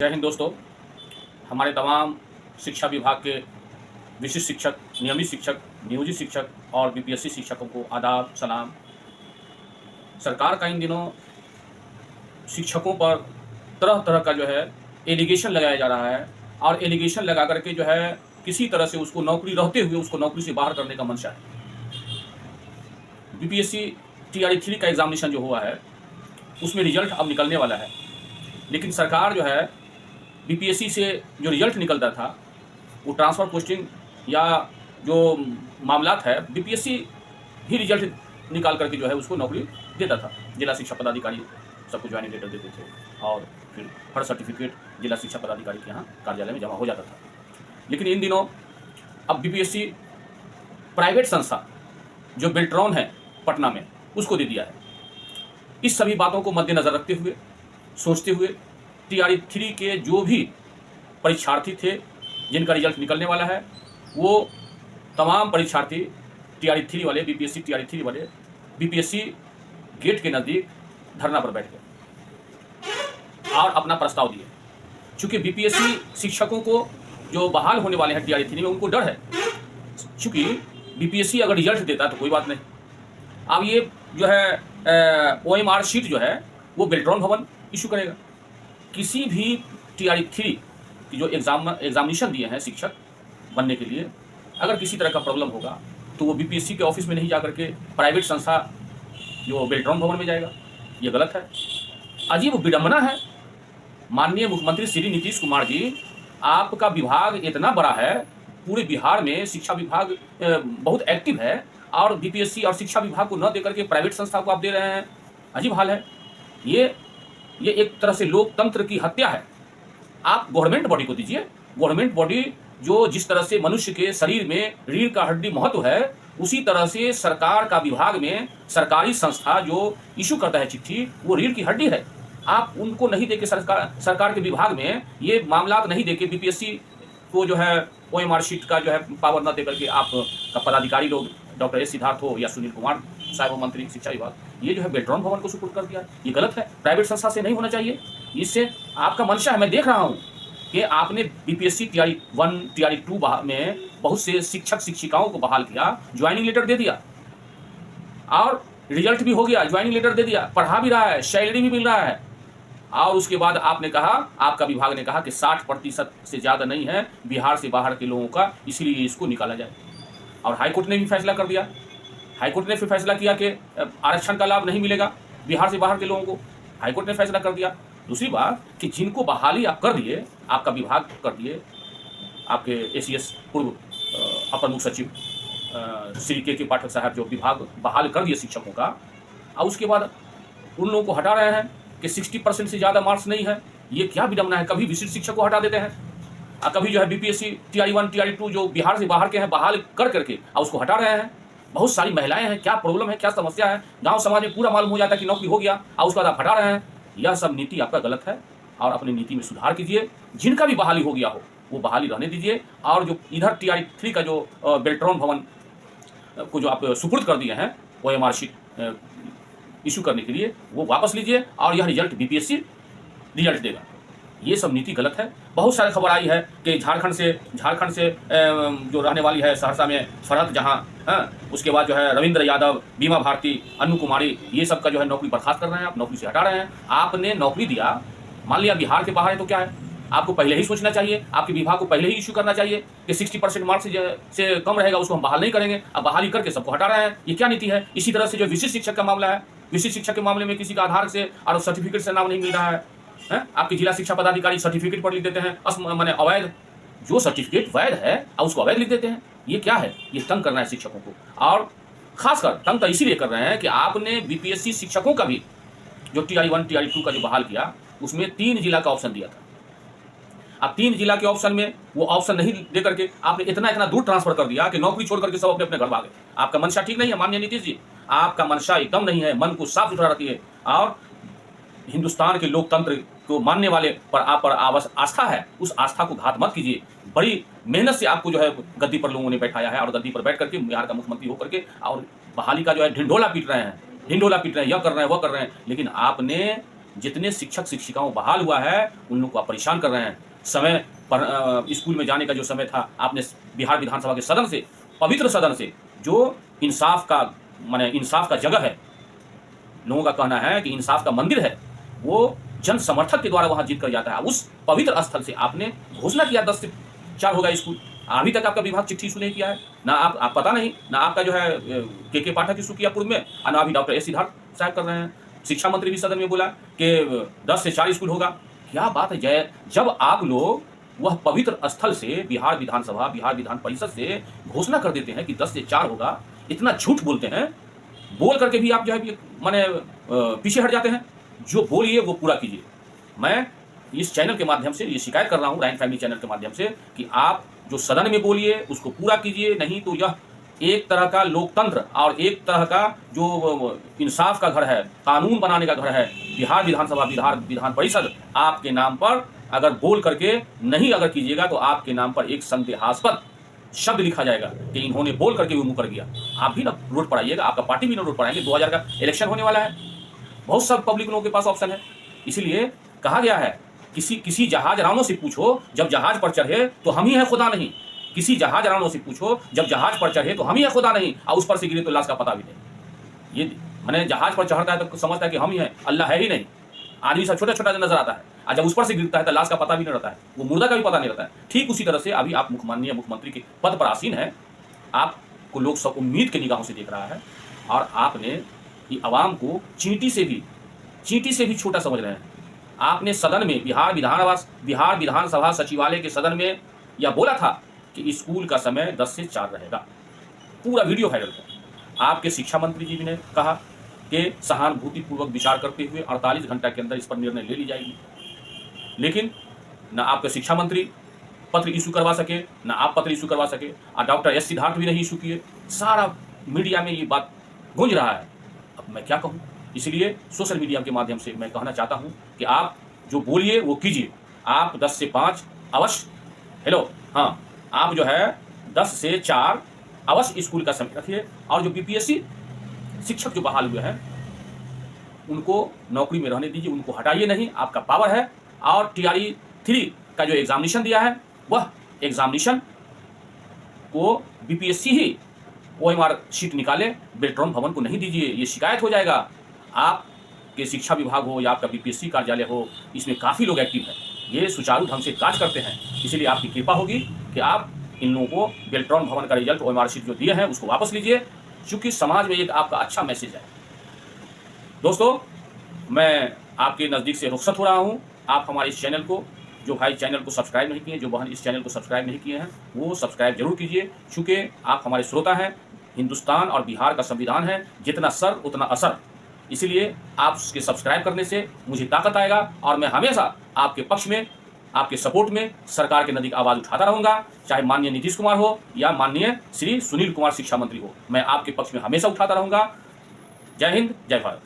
जय हिंद दोस्तों। हमारे तमाम शिक्षा विभाग के विशिष्ट शिक्षक, नियमित शिक्षक, नियोजित शिक्षक और बीपीएससी शिक्षकों को आदाब सलाम। सरकार का इन दिनों शिक्षकों पर तरह तरह का जो है एलिगेशन लगाया जा रहा है और एलिगेशन लगा करके जो है किसी तरह से उसको नौकरी रहते हुए उसको नौकरी से बाहर करने का मंशा है। बीपीएससी टीआरई 3 का एग्जामिनेशन जो हुआ है उसमें रिजल्ट अब निकलने वाला है, लेकिन सरकार जो है बीपीएससी से जो रिजल्ट निकलता था वो ट्रांसफ़र पोस्टिंग या जो मामलात है बीपीएससी ही रिजल्ट निकाल करके जो है उसको नौकरी देता था। जिला शिक्षा पदाधिकारी सबको ज्वाइनिंग लेटर देते थे और फिर हर सर्टिफिकेट जिला शिक्षा पदाधिकारी के यहाँ कार्यालय में जमा हो जाता था। लेकिन इन दिनों अब बीपीएससी प्राइवेट संस्था जो बेल्ट्रॉन है पटना में उसको दे दिया है। इस सभी बातों को मद्देनज़र रखते हुए सोचते हुए टीआरई 3 के जो भी परीक्षार्थी थे जिनका रिजल्ट निकलने वाला है वो तमाम परीक्षार्थी टीआरई 3 वाले बीपीएससी टीआरई 3 वाले बीपीएससी गेट के नज़दीक धरना पर बैठ गए और अपना प्रस्ताव दिए। चूँकि बीपीएससी शिक्षकों को जो बहाल होने वाले हैं टीआरई 3 में उनको डर है, चूँकि बीपीएससी अगर रिजल्ट देता तो कोई बात नहीं। अब ये जो है ओएमआर शीट जो है वो बेल्ट्रॉन भवन इशू करेगा। किसी भी टीआरई 3 की जो एग्जामिनेशन दिए हैं शिक्षक बनने के लिए, अगर किसी तरह का प्रॉब्लम होगा तो वो बीपीएससी के ऑफिस में नहीं जा करके प्राइवेट संस्था जो बेल्ट्रॉन भवन में जाएगा। ये गलत है, अजीब विडंबना है। माननीय मुख्यमंत्री श्री नीतीश कुमार जी, आपका विभाग इतना बड़ा है, पूरे बिहार में शिक्षा विभाग बहुत एक्टिव है और बीपीएससी और शिक्षा विभाग को न देकर के प्राइवेट संस्था को आप दे रहे हैं। अजीब हाल है। ये एक तरह से लोकतंत्र की हत्या है। आप गवर्नमेंट बॉडी को दीजिए। गवर्नमेंट बॉडी जो जिस तरह से मनुष्य के शरीर में रीढ़ का हड्डी महत्व है, उसी तरह से सरकार का विभाग में सरकारी संस्था जो इशू करता है चिट्ठी वो रीढ़ की हड्डी है। आप उनको नहीं देके सरकार के विभाग में ये मामला नहीं देके बीपीएससी को जो है ओएमआर शीट का जो है पावर न देकर के आप का पदाधिकारी लोग डॉक्टर एस सिद्धार्थ हो या सुनील कुमार साहब मंत्री शिक्षा विभाग, ये जो है बेल्ट्रॉन भवन को सुपुर्द कर दिया है। ये गलत है, प्राइवेट संस्था से नहीं होना चाहिए। इससे आपका मंशा है, मैं देख रहा हूँ कि आपने बीपीएससी टीआरई 1 टीआरई 2 में बहुत से शिक्षक शिक्षिकाओं को बहाल किया, ज्वाइनिंग लेटर दे दिया और रिजल्ट भी हो गया, ज्वाइनिंग लेटर दे दिया, पढ़ा भी रहा है, सैलरी भी मिल रहा है। और उसके बाद आपने कहा, आपका विभाग ने कहा कि 60% से ज़्यादा नहीं है बिहार से बाहर के लोगों का, इसलिए इसको निकाला जाए। और हाईकोर्ट ने भी फैसला कर दिया। हाईकोर्ट ने फिर फैसला किया कि आरक्षण का लाभ नहीं मिलेगा बिहार से बाहर के लोगों को। हाईकोर्ट ने फैसला कर दिया। दूसरी बात कि जिनको बहाली आप कर दिए, आपका विभाग कर दिए, आपके एसीएस पूर्व अपर मुख्य सचिव श्री के पाठक साहब जो विभाग बहाल कर दिए शिक्षकों का, और उसके बाद उन लोगों को हटा रहे हैं कि 60% से ज़्यादा मार्क्स नहीं है। ये क्या विडंबना है। कभी विशिष्ट शिक्षक को हटा देते हैं और कभी जो है बीपीएससी टीआरई 1 टीआरई 2 जो बिहार से बाहर के हैं बहाल कर करके और उसको हटा रहे हैं। बहुत सारी महिलाएं हैं, क्या प्रॉब्लम है, क्या समस्या है, गांव समाज में पूरा मालूम हो जाता है कि नौकरी हो गया और उसके बाद आप हटा रहे हैं। यह सब नीति आपका गलत है और अपनी नीति में सुधार कीजिए। जिनका भी बहाली हो गया हो वो बहाली रहने दीजिए और जो इधर टीआरई 3 का जो बेल्ट्रॉन भवन को जो आप सुपुर्द कर दिए हैं ओएमआर शीट इशू करने के लिए, वो वापस लीजिए और यह रिजल्ट बीपीएससी रिजल्ट देगा। ये सब नीति गलत है। बहुत सारी खबर आई है कि झारखंड से जो रहने वाली है सहरसा में फरहत जहां, उसके बाद जो है रविंद्र यादव, बीमा भारती, अनु कुमारी, ये सब का जो है नौकरी बर्खास्त कर रहे हैं, आप नौकरी से हटा रहे हैं। आपने नौकरी दिया, मान लिया बिहार के बाहर है तो क्या है, आपको पहले ही सोचना चाहिए, आपके विभाग को पहले ही इशू करना चाहिए कि 60% मार्क्स से कम रहेगा उसको हम बहाल नहीं करेंगे। अब बहाली करके सबको हटा रहे हैं। ये क्या नीति है। इसी तरह से जो विशिष्ट शिक्षक का मामला है, विशिष्ट शिक्षक के मामले में किसी का आधार से और सर्टिफिकेट से नाम नहीं मिल रहा है, आपके जिला शिक्षा पदाधिकारी सर्टिफिकेट पर लिख देते हैं माने अवैध, जो सर्टिफिकेट वैध है और उसको अवैध लिख देते हैं। ये क्या है। ये तंग करना है शिक्षकों को, और खासकर तंग तो इसीलिए कर रहे हैं कि आपने बीपीएससी शिक्षकों का भी जो टीआरई 1 टीआरई 2 का जो बहाल किया उसमें 3 जिला का ऑप्शन दिया था। अब 3 जिला के ऑप्शन में वो ऑप्शन नहीं दे करके आपने इतना दूर ट्रांसफर कर दिया कि नौकरी छोड़ करके सब अपने अपने घर भागे। आपका मंशा ठीक नहीं है माननीय नीतीश जी, आपका मंशा एकदम नहीं है। मन को साफ सुथरा रखिए और हिंदुस्तान के लोकतंत्र को मानने वाले पर आप पर आस्था है, उस आस्था को घात मत कीजिए। बड़ी मेहनत से आपको जो है गद्दी पर लोगों ने बैठाया है और गद्दी पर बैठ करके बिहार का मुख्यमंत्री होकर के और बहाली का जो है ढिंढोला पीट रहे हैं, यह कर रहे हैं, वह कर रहे हैं। लेकिन आपने जितने शिक्षक शिक्षिकाओं बहाल हुआ है उन लोग को आप परेशान कर रहे हैं। समय पर स्कूल में जाने का जो समय था, आपने बिहार विधानसभा के सदन से, पवित्र सदन से, जो इंसाफ का माने इंसाफ का जगह है, लोगों का कहना है कि इंसाफ का मंदिर है, वो जन समर्थक के द्वारा वहां जीत कर जाता है, उस पवित्र स्थल से आपने घोषणा किया 10 से 4 होगा स्कूल। अभी तक आपका विभाग चिट्ठी इशू नहीं किया है, ना आप पता नहीं, ना आपका जो है के पाठक इशू किया पूर्व में, और ना अभी डॉक्टर एस सिद्धार्थ साहब कर रहे हैं। शिक्षा मंत्री भी सदन में बोला कि 10 से 4 स्कूल होगा। क्या बात है जय, जब आप लोग वह पवित्र स्थल से बिहार विधानसभा, बिहार विधान परिषद से घोषणा कर देते हैं कि 10 से 4 होगा, इतना झूठ बोलते हैं, बोल करके भी आप जो है माने पीछे हट जाते हैं। जो बोलिए वो पूरा कीजिए। मैं इस चैनल के माध्यम से ये शिकायत कर रहा हूँ, राइन फैमिली चैनल के माध्यम से, कि आप जो सदन में बोलिए उसको पूरा कीजिए, नहीं तो यह एक तरह का लोकतंत्र और एक तरह का जो इंसाफ का घर है, कानून बनाने का घर है, बिहार विधानसभा, बिहार विधान परिषद, आपके नाम पर अगर बोल करके नहीं अगर कीजिएगा तो आपके नाम पर एक संदेहास्पद शब्द लिखा जाएगा कि इन्होंने बोल करके वो मुँह कर गया। आप भी ना रोड पर आइएगा, आपका पार्टी भी ना रोड पर आएंगे। 2000 का इलेक्शन होने वाला है, बहुत सब पब्लिक लोगों के पास ऑप्शन है। इसलिए कहा गया है, किसी जहाज रानों से पूछो जब जहाज पर चढ़े तो हम ही है खुदा नहीं। किसी जहाज रानों से पूछो जब जहाज पर चढ़े तो हम ही है खुदा नहीं, और उस पर से गिरे तो लाश का पता भी नहीं। ये मैंने जहाज पर चढ़ता है तो समझता है कि हम ही हैं, अल्लाह है ही नहीं। आदमी सब छोटा छोटा नजर आता है, और जब उस पर से गिरता है तो लाश का पता भी नहीं रहता है, वो मुर्दा का भी पता नहीं रहता है। ठीक उसी तरह से अभी आप माननीय मुख्यमंत्री के पद पर आसीन है, आपको लोग सब उम्मीद की निगाहों से देख रहा है, और आपने ये आवाम को चींटी से भी छोटा समझ रहे हैं। आपने सदन में बिहार विधानसभा सचिवालय के सदन में यह बोला था कि स्कूल का समय 10 से 4 रहेगा। पूरा वीडियो वायरल है। आपके शिक्षा मंत्री जी ने कहा कि सहानुभूतिपूर्वक विचार करते हुए 48 घंटा के अंदर इस पर निर्णय ले ली जाएगी, लेकिन न आपके शिक्षा मंत्री पत्र इशू करवा सके, न आप पत्र इशू करवा सके, और डॉक्टर एस सिद्धार्थ भी नहीं इशू किए। सारा मीडिया में ये बात गूंज रहा है। अब मैं क्या कहूँ, इसलिए सोशल मीडिया के माध्यम से मैं कहना चाहता हूँ कि आप जो बोलिए वो कीजिए। आप 10 से 5 अवश्य, हेलो हाँ, आप जो है 10 से 4 अवश्य स्कूल का समय रखिए, और जो बीपीएससी शिक्षक जो बहाल हुए हैं उनको नौकरी में रहने दीजिए, उनको हटाइए नहीं, आपका पावर है। और TRE 3 का जो एग्जामिनेशन दिया है वह एग्जामिनेशन को बीपीएससी ही OMR शीट निकाले, बेल्ट्रॉन भवन को नहीं दीजिए, ये शिकायत हो जाएगा। आपके शिक्षा विभाग हो या आपका बीपीएससी कार्यालय हो, इसमें काफ़ी लोग एक्टिव हैं, ये सुचारू ढंग से कार्य करते हैं। इसलिए आपकी कृपा होगी कि आप इन लोगों को बेल्ट्रॉन भवन का रिजल्ट OMR शीट जो दिए हैं उसको वापस लीजिए, क्योंकि समाज में एक आपका अच्छा मैसेज है। दोस्तों, मैं आपके नज़दीक से रुखसत हो रहा हूँ। आप हमारे इस चैनल को, जो भाई चैनल को सब्सक्राइब नहीं किए, जो बहन इस चैनल को सब्सक्राइब नहीं किए हैं, वो सब्सक्राइब जरूर कीजिए, क्योंकि आप हमारे श्रोता हैं। हिंदुस्तान और बिहार का संविधान है, जितना सर उतना असर। इसलिए आप उसके सब्सक्राइब करने से मुझे ताकत आएगा, और मैं हमेशा आपके पक्ष में, आपके सपोर्ट में सरकार के नज़दीक आवाज़ उठाता रहूँगा। चाहे माननीय नीतीश कुमार हो या माननीय श्री सुनील कुमार शिक्षा मंत्री हो, मैं आपके पक्ष में हमेशा उठाता रहूँगा। जय हिंद, जय भारत।